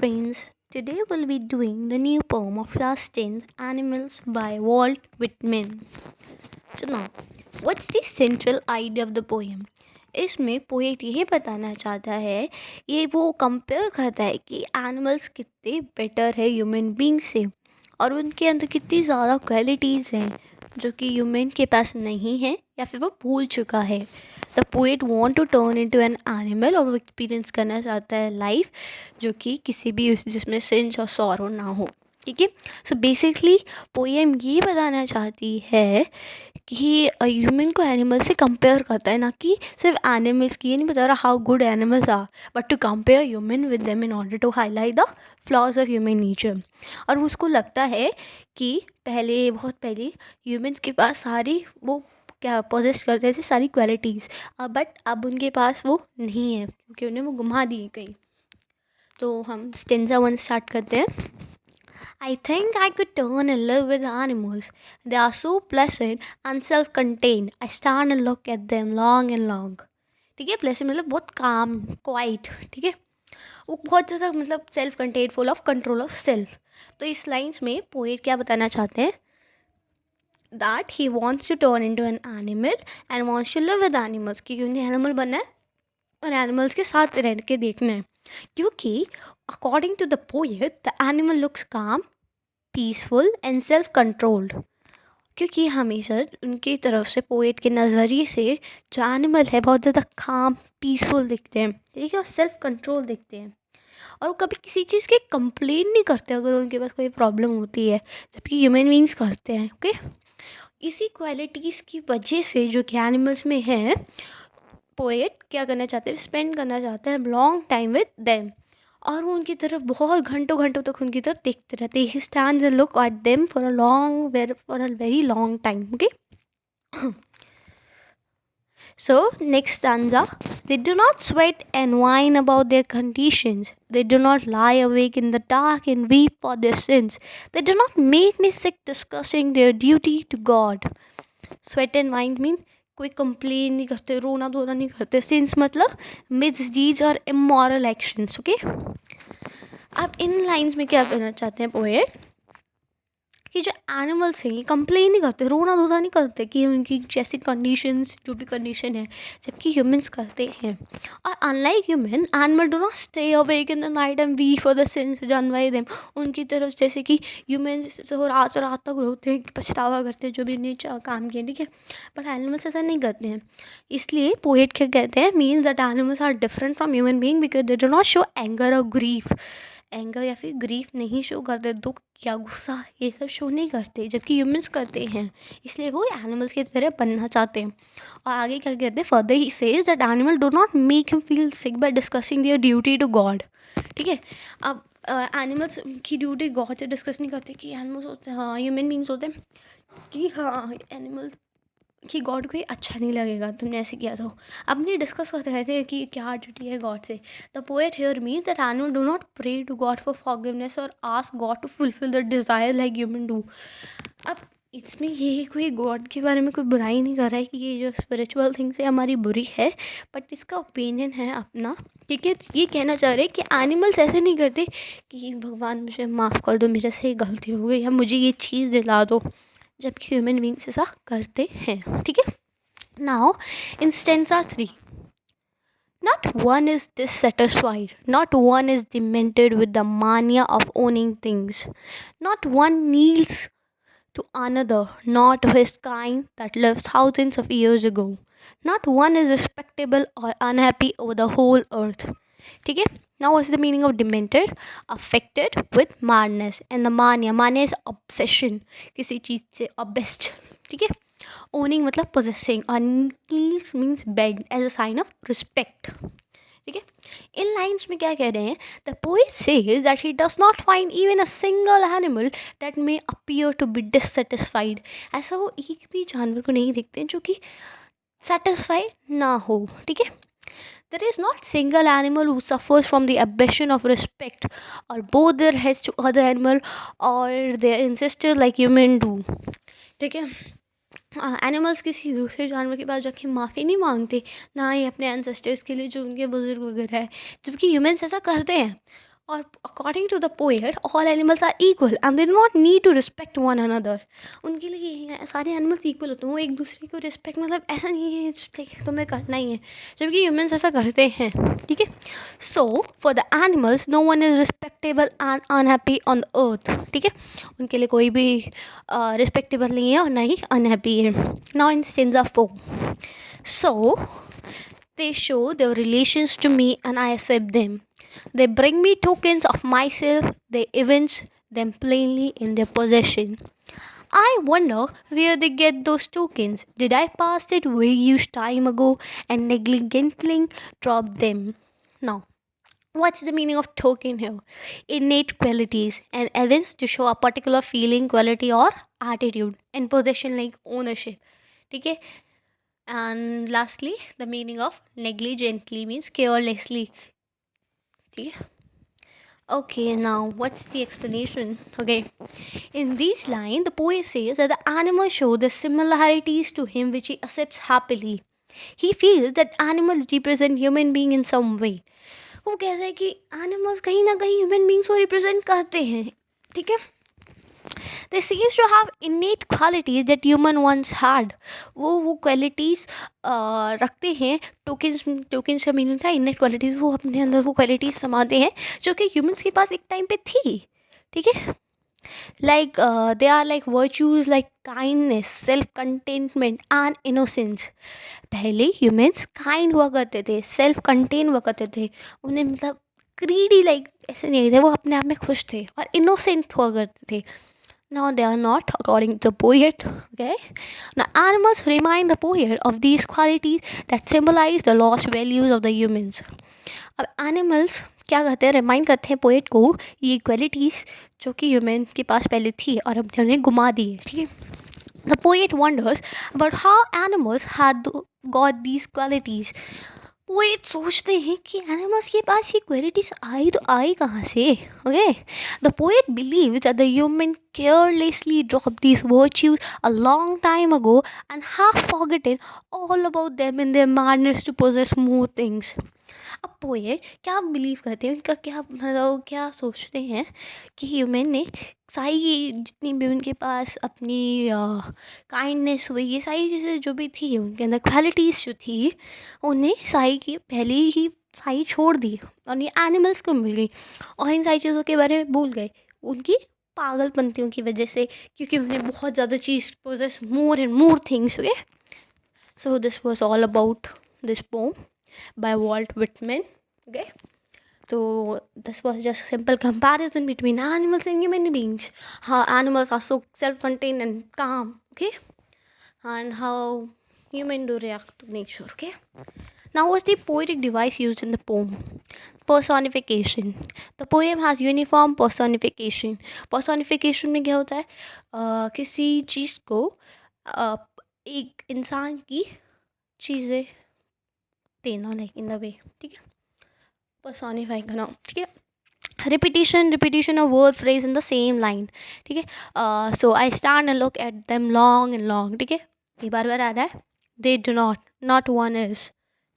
friends. Today we'll be doing the new poem of class 10th Animals by Walt Whitman. So now, what's the central idea of the poem? इसमें poet यही बताना चाहता है, ये वो compare करता है कि एनिमल्स कितने बेटर है ह्यूमन बींग से और उनके अंदर कितनी ज़्यादा क्वालिटीज़ हैं जो कि ह्यूमन के पास नहीं है या फिर वो भूल चुका है. The poet want to turn into an animal और वो एक्सपीरियंस करना चाहता है लाइफ जो कि किसी भी जिसमें सेंस और सॉरो ना हो. ठीक है. सो बेसिकली पोएम ये बताना चाहती है कि ह्यूमन को एनिमल से कंपेयर करता है, ना कि सिर्फ एनिमल्स की. ये नहीं बता रहा how good animals are, but to compare human with them in order to highlight the flaws of human nature. और उसको लगता है कि बहुत पहले ह्यूमन्स के पास सारी वो क्या पोजेस करते थे सारी क्वालिटीज़, बट अब उनके पास वो नहीं है क्योंकि उन्हें वो घुमा दी गई. तो हम स्टेंजा 1 स्टार्ट करते हैं. I think I could turn and live with animals. They are so pleasant and self-contained. I stand and look at them long and long. ठीक है. प्लेसेंट मतलब बहुत काम, क्वाइट. ठीक है. वो बहुत ज़्यादा मतलब self contain, full of control of self. तो इस लाइन्स में पोएट क्या बताना चाहते हैं, that he wants to turn into an animal and wants to live with animals. क्योंकि उन्हें एनिमल बनना है और एनिमल्स के साथ रह के देखना है. क्योंकि according to the poet the animal looks calm, peaceful and self controlled. क्योंकि हमेशा उनकी तरफ से पोएट के नज़रिए से जो एनिमल है बहुत ज़्यादा काम, पीसफुल दिखते हैं. ठीक है. और सेल्फ कंट्रोल दिखते हैं और वो कभी किसी चीज़ के कंप्लेन नहीं करते अगर उनके पास कोई प्रॉब्लम होती है, जबकि ह्यूमन बींग्स करते हैं. ओके. इसी क्वालिटीज़ की वजह से जो कि एनिमल्स में है, पोएट क्या करना चाहते हैं, स्पेंड करना चाहते हैं लॉन्ग टाइम विद देम. और वो उनकी तरफ बहुत घंटों घंटों तक उनकी तरफ देखते रहते. He stands and look at them for a very long time. Okay. So, next stanza. They do not sweat and whine about their conditions. They do not lie awake in the dark and weep for their sins. They do not make me sick discussing their duty to God. Sweat and whine mean कोई complain नहीं करते, रोना धोना नहीं करते. Since मतलब मिसडीज और immoral actions. Okay. अब इन लाइंस में क्या कहना चाहते हैं पोएट, कि जो एनिमल्स हैं ये कंप्लेन नहीं करते, रोना धोना नहीं करते कि उनकी जैसी कंडीशंस जो भी कंडीशन है, जबकि ह्यूमंस करते हैं. और unlike human, animal do not stay awake in the night and weep for the sins done by them. उनकी तरफ जैसे कि ह्यूमंस रात रात तक रोते हैं, पछतावा करते हैं जो भी उन्हें काम किया. ठीक है. बट एनिमल्स ऐसा नहीं करते हैं. इसलिए पोएट क्या कहते हैं, means that animals are different from human being because they do not show anger और ग्रीफ. एंगर या फिर ग्रीफ नहीं शो करते, दुख या गुस्सा ये सब शो नहीं करते, जबकि ह्यूमंस करते हैं. इसलिए वो एनिमल्स की तरह बनना चाहते हैं. और आगे क्या कहते हैं, further he says that animal do not make him feel sick by discussing their duty to God. ठीक है. अब एनिमल्स की ड्यूटी गॉड से डिस्कस नहीं करते कि एनिमल्स होते हैं, हाँ ह्यूमन बींग्स होते हैं कि हाँ एनिमल्स कि गॉड को ये अच्छा नहीं लगेगा तुमने ऐसे किया. तो अपनी डिस्कस करते रहते हैं कि क्या ड्यूटी है गॉड से. The poet here means that animal do not pray to God for forgiveness और ask God to fulfil the desire like human do. अब इसमें ये कोई गॉड के बारे में कोई बुराई नहीं कर रहा है कि ये जो स्पिरिचुअल थिंग्स है हमारी बुरी है, बट इसका ओपिनियन है अपना. ठीक है. ये कहना चाह रहे हैं कि एनिमल्स ऐसे नहीं करते कि भगवान मुझे माफ़ कर दो, मेरे से गलती हो गई, या मुझे ये चीज़ दिला दो, जबकि ह्यूमन बींग्स ऐसा करते हैं. ठीक है. Now in stanza 3, not one is dissatisfied, not one is demented with the mania of owning things, not one kneels to another, not of his kind that lived thousands of years ago, not one is respectable or unhappy over the whole earth. ठीक है. Now what's the meaning of demented? Affected with madness. And the mania is obsession, किसी चीज़ से obsessed. ठीक है. Owning मतलब possessing, and kneels means beg as a sign of respect. ठीक है. इन lines में क्या कह रहे हैं, the poet says that he does not find even a single animal that may appear to be dissatisfied. ऐसा वो एक भी जानवर को नहीं देखते जो कि सेटिस्फाइड ना हो. ठीक है. There is not single animal who suffers from the abolition of respect or bow their heads to other animal or their ancestors like human do. ठीक है. एनिमल्स किसी दूसरे जानवर के पास जाके माफ़ी नहीं मांगते, ना ही अपने एंसेस्टर्स के लिए जो उनके बुजुर्ग वगैरह है, जबकि ह्यूमंस ऐसा करते हैं. और according to the poet all animals are equal and they do not need to respect one another. उनके लिए ये है, सारे एनिमल्स इक्वल होते हैं, वो एक दूसरे को रिस्पेक्ट, मतलब ऐसा नहीं है like, तुम्हें करना ही है, जबकि ह्यूमंस ऐसा करते हैं. ठीक है. So for the animals no one is respectable and unhappy on the earth. ठीक है. उनके लिए कोई भी रिस्पेक्टेबल नहीं है और ना ही अनहैप्पी है. Now in stanza 4, so they show their relations to me and I accept them. They bring me tokens of myself, they evince them plainly in their possession. I wonder where they get those tokens. Did I pass it way used time ago and negligently drop them? Now, what's the meaning of token here? Innate qualities and evince to show a particular feeling, quality, or attitude, and possession like ownership. Okay? And lastly, the meaning of negligently means carelessly. Okay. Okay, now what's the explanation? Okay, in this line, the poet says that the animals show the similarities to him which he accepts happily. He feels that animals represent human being in some way. वो कहता है कि animals कहीं ना कहीं human beings को represent करते हैं. ठीक है. They seems to have innate qualities that human once had. वो qualities रखते हैं. टोकन्स का मीनिंग था innate qualities. वो अपने अंदर वो qualities समाते हैं जो कि humans के पास एक टाइम पे थी. ठीक है. Like they are like virtues like kindness, self-contentment and innocence. पहले humans kind हुआ करते थे, self-contained हुआ करते थे. उन्हें मतलब greedy like ऐसे नहीं थे, वो अपने आप में खुश थे और innocent हुआ करते थे. Now they are not, according to the poet. Okay. Now animals remind the poet of these qualities that symbolize the lost values of the humans. अब animals क्या करते हैं, रिमाइंड करते हैं पोएट को ये क्वालिटीज़ जो कि ह्यूमन के पास पहले थी और अब उन्हें घुमा दी है. ठीक है. The poet wonders about how animals had got these qualities. Poet सोचते हैं कि एनिमल्स के पास ये क्वालिटीज आई कहाँ से. Okay. The poet believe that the human carelessly drop these virtues a long time ago and have forgotten all about them in their madness to possess more things. अब poet क्या believe करते हैं, उनका क्या मतलब क्या सोचते हैं कि ह्यूमन ने सारी जितनी भी उनके पास अपनी काइंडनेस हुई, ये सारी चीज़ें जो भी थी उनके अंदर क्वालिटीज़ जो थी, उन्हें सारी की पहले ही सारी छोड़ दी और ये एनिमल्स को मिल गई और इन सारी चीज़ों के बारे में भूल गए उनकी पागलपंतियों की वजह से, क्योंकि उन्हें बहुत ज़्यादा चीज़ possess more and more things. Okay. So this was all about this poem by Walt Whitman. Okay, so this was just a simple comparison between animals and human beings. How animals are so self-contained and calm. Okay, and how human do react to nature. Okay. Now, what's the poetic device used in the poem? Personification. The poem has uniform personification. Personification में क्या होता है, किसी चीज़ को एक इंसान की चीज़ें देना, लाइक इन द वे. ठीक है. पर्सोनिफाई करना. ठीक है. Repetition of word phrase in the same line. ठीक है. So I stand and look at them long and long. ठीक है. ये बार बार आ रहा है. They do not one is.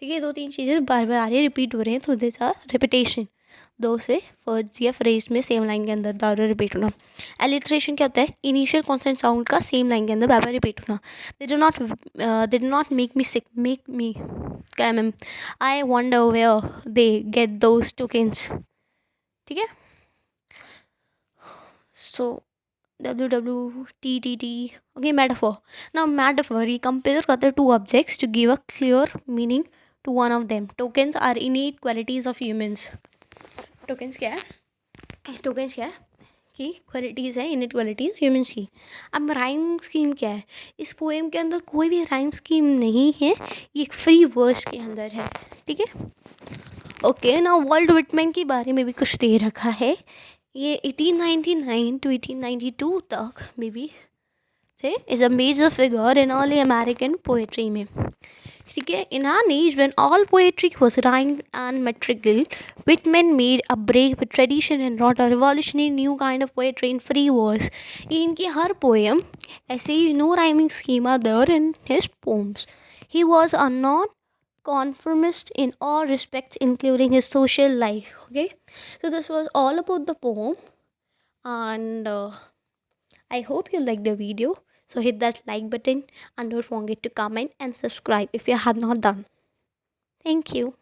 ठीक है. 2-3 चीज़ें बार बार आ रही है, रिपीट हो रही हैं, तो दिस आर रिपीटेशन. 2 से वर्ड्स या फ्रेज में सेम लाइन के अंदर बार बार रिपीट होना. एलिट्रेशन क्या होता है, इनिशियल कॉन्सेंट साउंड का सेम लाइन के अंदर बार बार रिपीट होना. They do not make me sick, make me क्या ma'am, I wonder where they get those tokens. ठीक है. So WWTTT. Okay. Metaphor. Now metaphor ये कंपेयर करते हैं two objects to give a clear meaning to one of them. Tokens are innate qualities of humans. Tokens क्या है कि qualities है, init qualities humans की. अब राइम स्कीम क्या है, इस पोएम के अंदर कोई भी राइम स्कीम नहीं है, ये एक फ्री वर्स के अंदर है. ठीक है. ओके. नाउ वॉल्ट विटमैन के बारे में भी कुछ दे रखा है. ये 1899 to 1892 तक मे बी से is a major figure in early American poetry में. ठीक है. In an age when all poetry was rhymed and metrical, Whitman made a break with tradition and wrote a revolutionary new kind of poetry in free verse. इनकी हर poem ऐसे ही no rhyming scheme are there in his poems. He was a conformist in all respects, including his social life. Okay, so this was all about the poem, and I hope you liked the video. So hit that like button and don't forget to comment and subscribe if you have not done. Thank you.